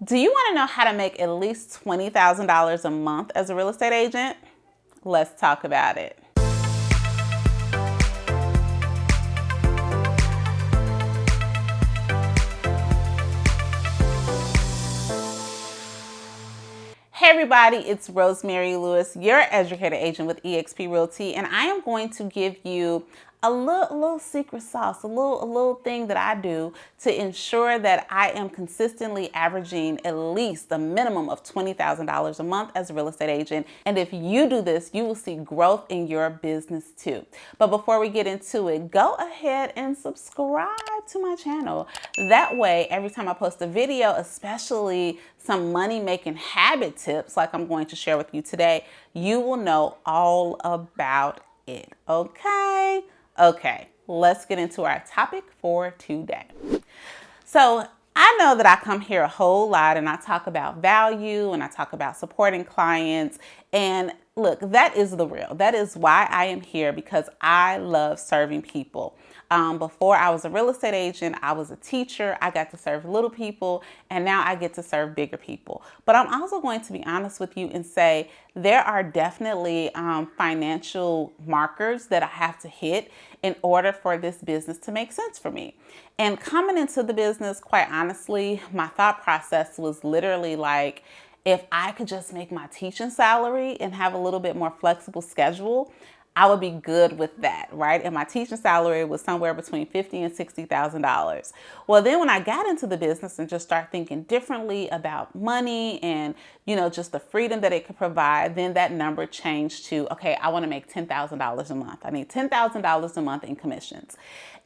Do you want to know how to make at least $20,000 a month as a real estate agent? Let's talk about it. Hey everybody, it's Rosemary Lewis, your educator agent with eXp Realty, and I am going to give you a little secret sauce, a little thing that I do to ensure that I am consistently averaging at least a minimum of $20,000 a month as a real estate agent. And if you do this, you will see growth in your business too. But before we get into it, go ahead and subscribe to my channel. That way, every time I post a video, especially some money-making habit tips like I'm going to share with you today, you will know all about it, okay? Okay, let's get into our topic for today. So I know that I come here a whole lot and I talk about value and I talk about supporting clients. And look, that is the real. That is why I am here, because I love serving people. Before I was a real estate agent, I was a teacher. I got to serve little people, and now I get to serve bigger people. But I'm also going to be honest with you and say there are definitely financial markers that I have to hit in order for this business to make sense for me. And coming into the business, quite honestly, my thought process was literally like, if I could just make my teaching salary and have a little bit more flexible schedule, I would be good with that, right? And my teaching salary was somewhere between $50,000 and $60,000. Well, then when I got into the business and just start thinking differently about money and, just the freedom that it could provide, then that number changed to, okay, I want to make $10,000 a month. I need $10,000 a month in commissions.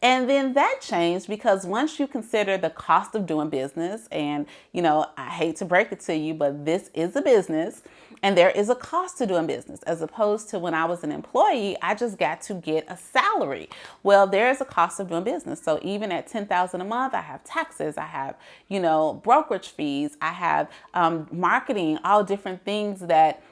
And then that changed because once you consider the cost of doing business, and, I hate to break it to you, but this is a business and there is a cost to doing business, as opposed to when I was an employee, I just got to get a salary. Well, there is a cost of doing business. So even at $10,000 a month, I have taxes, I have, brokerage fees, I have marketing, all different things that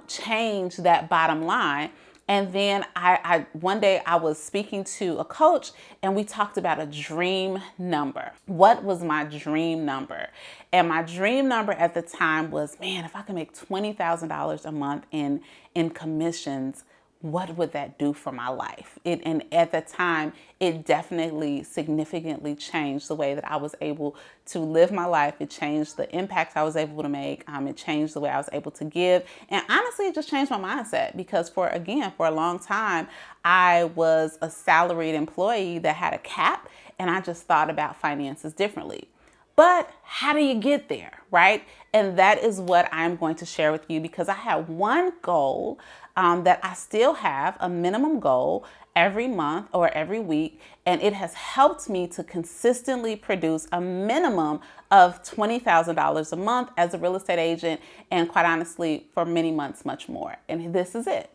change that bottom line. And then I one day I was speaking to a coach and we talked about a dream number. What was my dream number? And my dream number at the time was, man, if I could make $20,000 a month in commissions, what would that do for my life? And at the time, it definitely significantly changed the way that I was able to live my life. It changed the impact I was able to make. It changed the way I was able to give. And honestly, it just changed my mindset because for a long time, I was a salaried employee that had a cap, and I just thought about finances differently. But how do you get there, right? And that is what I'm going to share with you, because I have one goal that I still have, a minimum goal every month or every week, and it has helped me to consistently produce a minimum of $20,000 a month as a real estate agent, and quite honestly, for many months, much more. And this is it.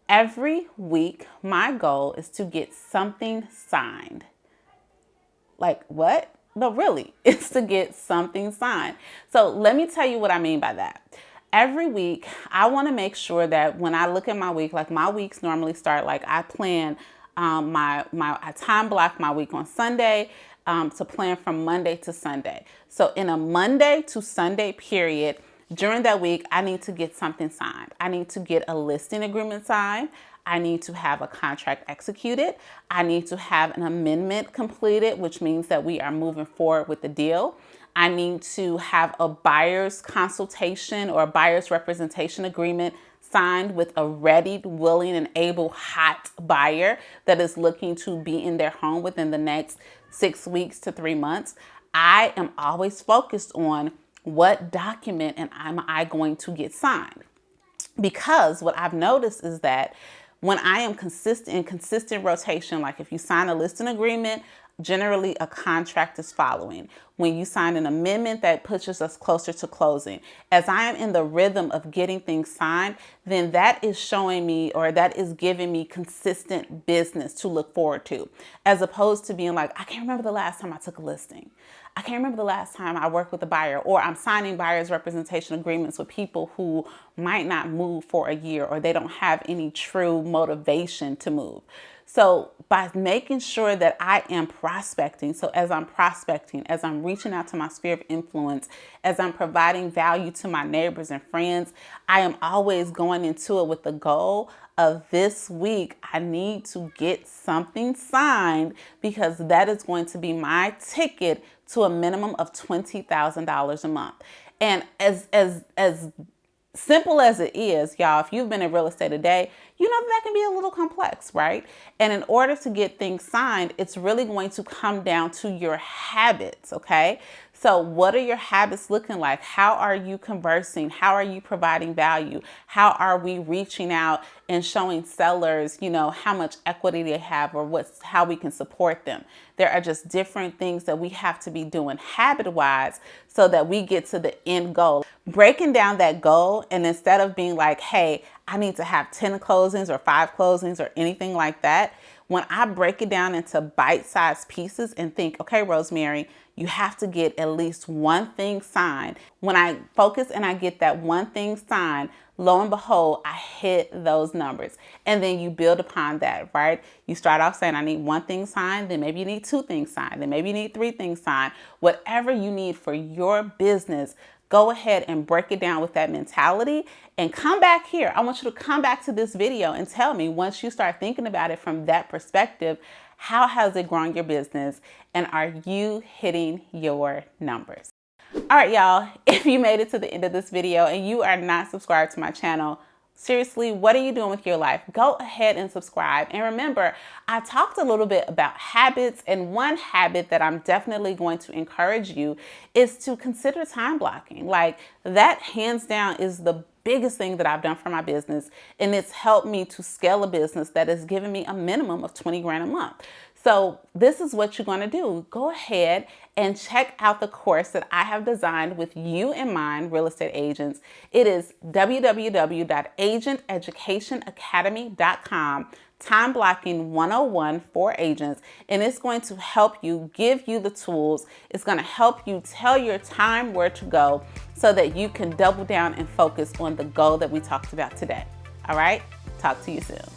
Every week, my goal is to get something signed. Like what? No, really, it's to get something signed. So let me tell you what I mean by that. Every week, I want to make sure that when I look at my week, like my weeks normally start, like I plan I time block my week on Sunday to plan from Monday to Sunday. So in a Monday to Sunday period, during that week, I need to get something signed. I need to get a listing agreement signed. I need to have a contract executed. I need to have an amendment completed, which means that we are moving forward with the deal. I need to have a buyer's consultation or a buyer's representation agreement signed with a ready, willing, and able hot buyer that is looking to be in their home within the next 6 weeks to 3 months. I am always focused on what document am I going to get signed? Because what I've noticed is that when I am consistent rotation, like if you sign a listing agreement, generally a contract is following. When you sign an amendment, that pushes us closer to closing. As I am in the rhythm of getting things signed, then that is showing me, or that is giving me consistent business to look forward to, as opposed to being like, I can't remember the last time I took a listing. I can't remember the last time I worked with a buyer, or I'm signing buyer's representation agreements with people who might not move for a year, or they don't have any true motivation to move. So by making sure that I am prospecting, so as I'm prospecting, as I'm reaching out to my sphere of influence, as I'm providing value to my neighbors and friends, I am always going into it with the goal of this week, I need to get something signed because that is going to be my ticket to a minimum of $20,000 a month. And as simple as it is, y'all, if you've been in real estate a day, you know that can be a little complex, right? And in order to get things signed, it's really going to come down to your habits, okay? So what are your habits looking like? How are you conversing? How are you providing value? How are we reaching out and showing sellers, how much equity they have or how we can support them? There are just different things that we have to be doing habit-wise so that we get to the end goal. Breaking down that goal, and instead of being like, hey, I need to have 10 closings or 5 closings or anything like that, when I break it down into bite-sized pieces and think, okay, Rosemary, you have to get at least one thing signed. When I focus and I get that one thing signed, lo and behold, I hit those numbers. And then you build upon that, right? You start off saying, I need one thing signed, then maybe you need 2 things signed, then maybe you need 3 things signed. Whatever you need for your business, go ahead and break it down with that mentality and come back here. I want you to come back to this video and tell me, once you start thinking about it from that perspective, how has it grown your business and are you hitting your numbers? All right, y'all, if you made it to the end of this video and you are not subscribed to my channel, seriously, what are you doing with your life? Go ahead and subscribe. And remember, I talked a little bit about habits, and one habit that I'm definitely going to encourage you is to consider time blocking. Like, that hands down is the biggest thing that I've done for my business, and it's helped me to scale a business that has given me a minimum of 20 grand a month. So this is what you're going to do. Go ahead and check out the course that I have designed with you in mind, real estate agents. It is www.agenteducationacademy.com, Time Blocking 101 for agents. And it's going to help you, give you the tools. It's going to help you tell your time where to go so that you can double down and focus on the goal that we talked about today. All right? Talk to you soon.